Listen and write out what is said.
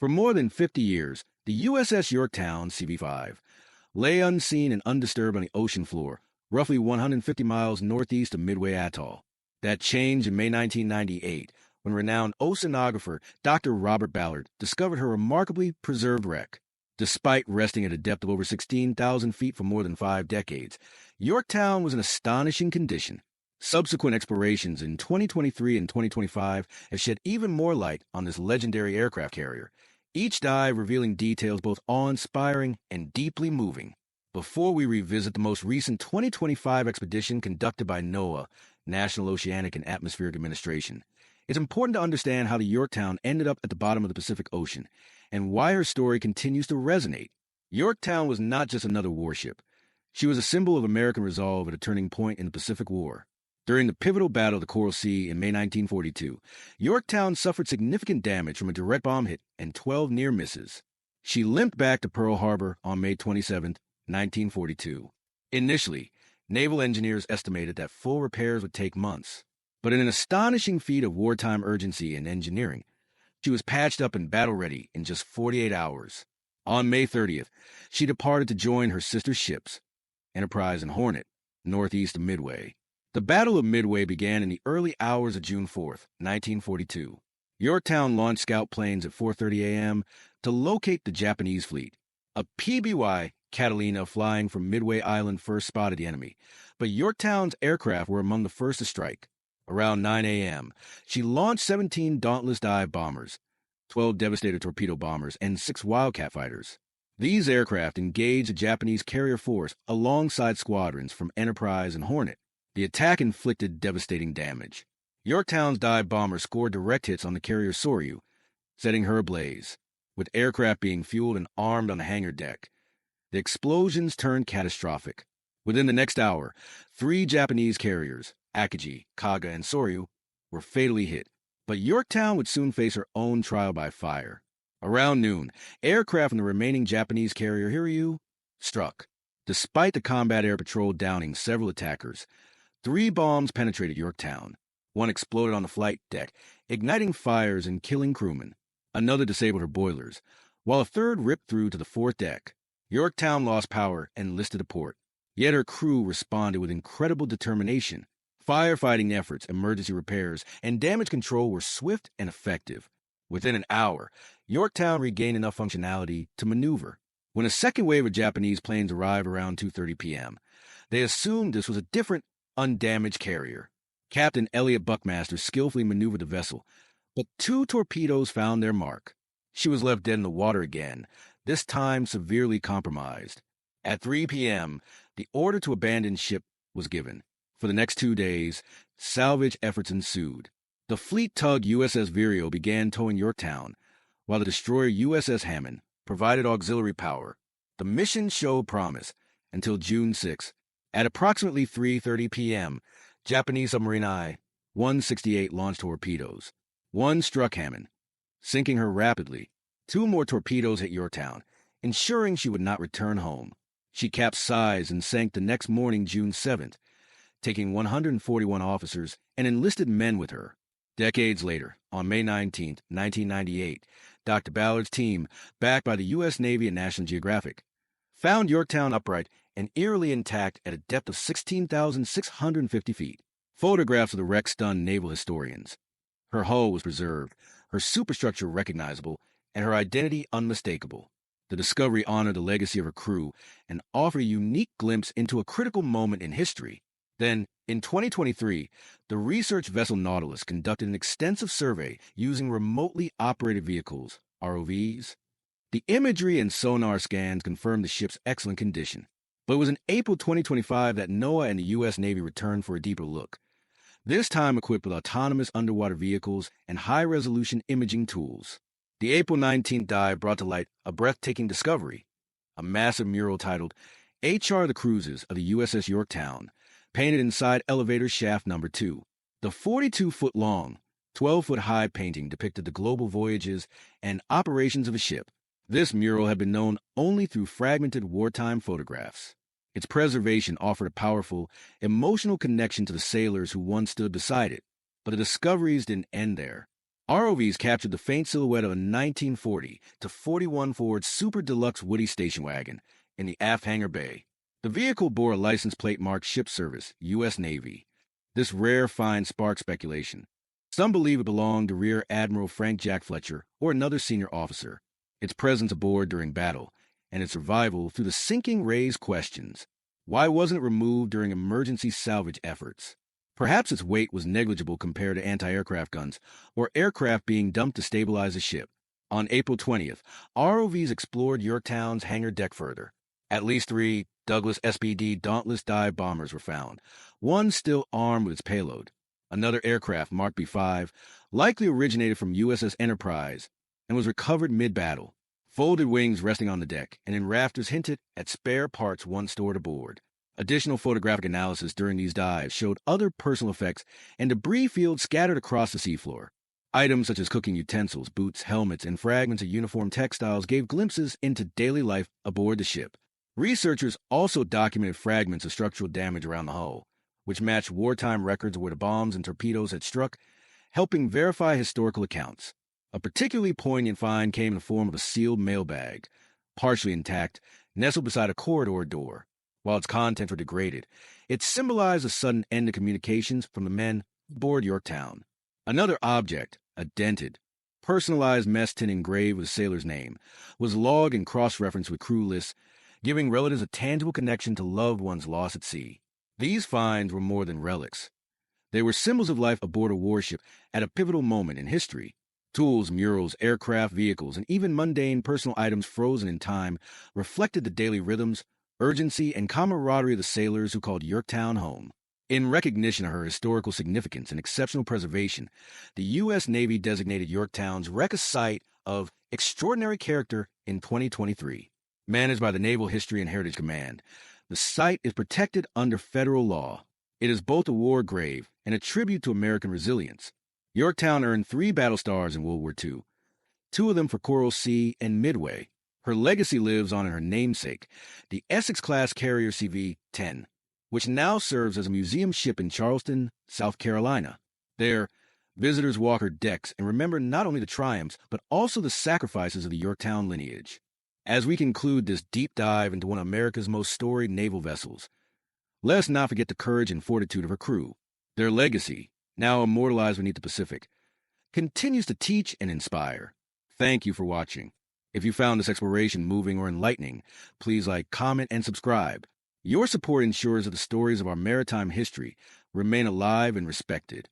For more than 50 years, the USS Yorktown CV5 lay unseen and undisturbed on the ocean floor, roughly 150 miles northeast of Midway Atoll. That changed in May 1998, when renowned oceanographer Dr. Robert Ballard discovered her remarkably preserved wreck. Despite resting at a depth of over 16,000 feet for more than 5 decades, Yorktown was in astonishing condition. Subsequent explorations in 2023 and 2025 have shed even more light on this legendary aircraft carrier, each dive revealing details both awe-inspiring and deeply moving. Before we revisit the most recent 2025 expedition conducted by NOAA, National Oceanic and Atmospheric Administration, it's important to understand how the Yorktown ended up at the bottom of the Pacific Ocean and why her story continues to resonate. Yorktown was not just another warship. She was a symbol of American resolve at a turning point in the Pacific War. During the pivotal Battle of the Coral Sea in May 1942, Yorktown suffered significant damage from a direct bomb hit and 12 near misses. She limped back to Pearl Harbor on May 27, 1942. Initially, naval engineers estimated that full repairs would take months. But in an astonishing feat of wartime urgency and engineering, she was patched up and battle-ready in just 48 hours. On May 30th, she departed to join her sister ships, Enterprise and Hornet, northeast of Midway. The Battle of Midway began in the early hours of June 4, 1942. Yorktown launched scout planes at 4:30 a.m. to locate the Japanese fleet. A PBY Catalina flying from Midway Island first spotted the enemy, but Yorktown's aircraft were among the first to strike. Around 9 a.m., she launched 17 Dauntless dive bombers, 12 Devastator torpedo bombers, and 6 Wildcat fighters. These aircraft engaged the Japanese carrier force alongside squadrons from Enterprise and Hornet. The attack inflicted devastating damage. Yorktown's dive bombers scored direct hits on the carrier Soryu, setting her ablaze, with aircraft being fueled and armed on the hangar deck. The explosions turned catastrophic. Within the next hour, 3 Japanese carriers, Akagi, Kaga, and Soryu, were fatally hit, but Yorktown would soon face her own trial by fire. Around noon, aircraft from the remaining Japanese carrier Hiryu struck. Despite the combat air patrol downing several attackers, 3 bombs penetrated Yorktown. One exploded on the flight deck, igniting fires and killing crewmen. Another disabled her boilers, while a third ripped through to the 4th deck. Yorktown lost power and listed to port, yet her crew responded with incredible determination. Firefighting efforts, emergency repairs, and damage control were swift and effective. Within an hour, Yorktown regained enough functionality to maneuver. When a second wave of Japanese planes arrived around 2:30 p.m., they assumed this was a different, undamaged carrier. Captain Elliot Buckmaster skillfully maneuvered the vessel, but 2 torpedoes found their mark. She was left dead in the water again, this time severely compromised. At 3 p.m., the order to abandon ship was given. For the next 2 days, salvage efforts ensued. The fleet tug USS Vireo began towing Yorktown, while the destroyer USS Hammond provided auxiliary power. The mission showed promise until June 6. At approximately 3:30 p.m., Japanese submarine I-168 launched torpedoes. One struck Hammond, sinking her rapidly. 2 more torpedoes hit Yorktown, ensuring she would not return home. She capsized and sank the next morning, June 7th, taking 141 officers and enlisted men with her. Decades later, on May 19, 1998, Dr. Ballard's team, backed by the U.S. Navy and National Geographic, found Yorktown upright and eerily intact at a depth of 16,650 feet. Photographs of the wreck stunned naval historians. Her hull was preserved, her superstructure recognizable, and her identity unmistakable. The discovery honored the legacy of her crew and offered a unique glimpse into a critical moment in history. Then, in 2023, the research vessel Nautilus conducted an extensive survey using remotely operated vehicles, ROVs. The imagery and sonar scans confirmed the ship's excellent condition. But it was in April 2025 that NOAA and the U.S. Navy returned for a deeper look, this time equipped with autonomous underwater vehicles and high-resolution imaging tools. The April 19th dive brought to light a breathtaking discovery, a massive mural titled HR the Cruises of the USS Yorktown, painted inside elevator shaft number 2. The 42-foot-long, 12-foot-high painting depicted the global voyages and operations of a ship. This mural had been known only through fragmented wartime photographs. Its preservation offered a powerful, emotional connection to the sailors who once stood beside it. But the discoveries didn't end there. ROVs captured the faint silhouette of a 1940 to 41 Ford Super Deluxe Woody station wagon in the aft hangar bay. The vehicle bore a license plate marked Ship Service, U.S. Navy. This rare find sparked speculation. Some believe it belonged to Rear Admiral Frank Jack Fletcher or another senior officer. Its presence aboard during battle and its survival through the sinking raised questions. Why wasn't it removed during emergency salvage efforts? Perhaps its weight was negligible compared to anti-aircraft guns or aircraft being dumped to stabilize a ship. On April 20th, ROVs explored Yorktown's hangar deck further. At least 3 Douglas SPD Dauntless dive bombers were found, one still armed with its payload. Another aircraft, marked B-5, likely originated from USS Enterprise and was recovered mid-battle. Folded wings resting on the deck and in rafters hinted at spare parts once stored aboard. Additional photographic analysis during these dives showed other personal effects and debris fields scattered across the seafloor. Items such as cooking utensils, boots, helmets, and fragments of uniform textiles gave glimpses into daily life aboard the ship. Researchers also documented fragments of structural damage around the hull, which matched wartime records where the bombs and torpedoes had struck, helping verify historical accounts. A particularly poignant find came in the form of a sealed mailbag, partially intact, nestled beside a corridor door. While its contents were degraded, it symbolized a sudden end to communications from the men aboard Yorktown. Another object, a dented, personalized mess tin engraved with a sailor's name, was logged and cross-referenced with crew lists, giving relatives a tangible connection to loved ones lost at sea. These finds were more than relics. They were symbols of life aboard a warship at a pivotal moment in history. Tools, murals, aircraft, vehicles, and even mundane personal items frozen in time reflected the daily rhythms, urgency, and camaraderie of the sailors who called Yorktown home. In recognition of her historical significance and exceptional preservation, the U.S. Navy designated Yorktown's wreck a site of extraordinary character in 2023. Managed by the Naval History and Heritage Command, the site is protected under federal law. It is both a war grave and a tribute to American resilience. Yorktown earned 3 battle stars in World War II, 2 of them for Coral Sea and Midway. Her legacy lives on in her namesake, the Essex-class carrier CV5, which now serves as a museum ship in Charleston, South Carolina. There, visitors walk her decks and remember not only the triumphs, but also the sacrifices of the Yorktown lineage. As we conclude this deep dive into one of America's most storied naval vessels, let us not forget the courage and fortitude of her crew. Their legacy, now immortalized beneath the Pacific, continues to teach and inspire. Thank you for watching. If you found this exploration moving or enlightening, please like, comment, and subscribe. Your support ensures that the stories of our maritime history remain alive and respected.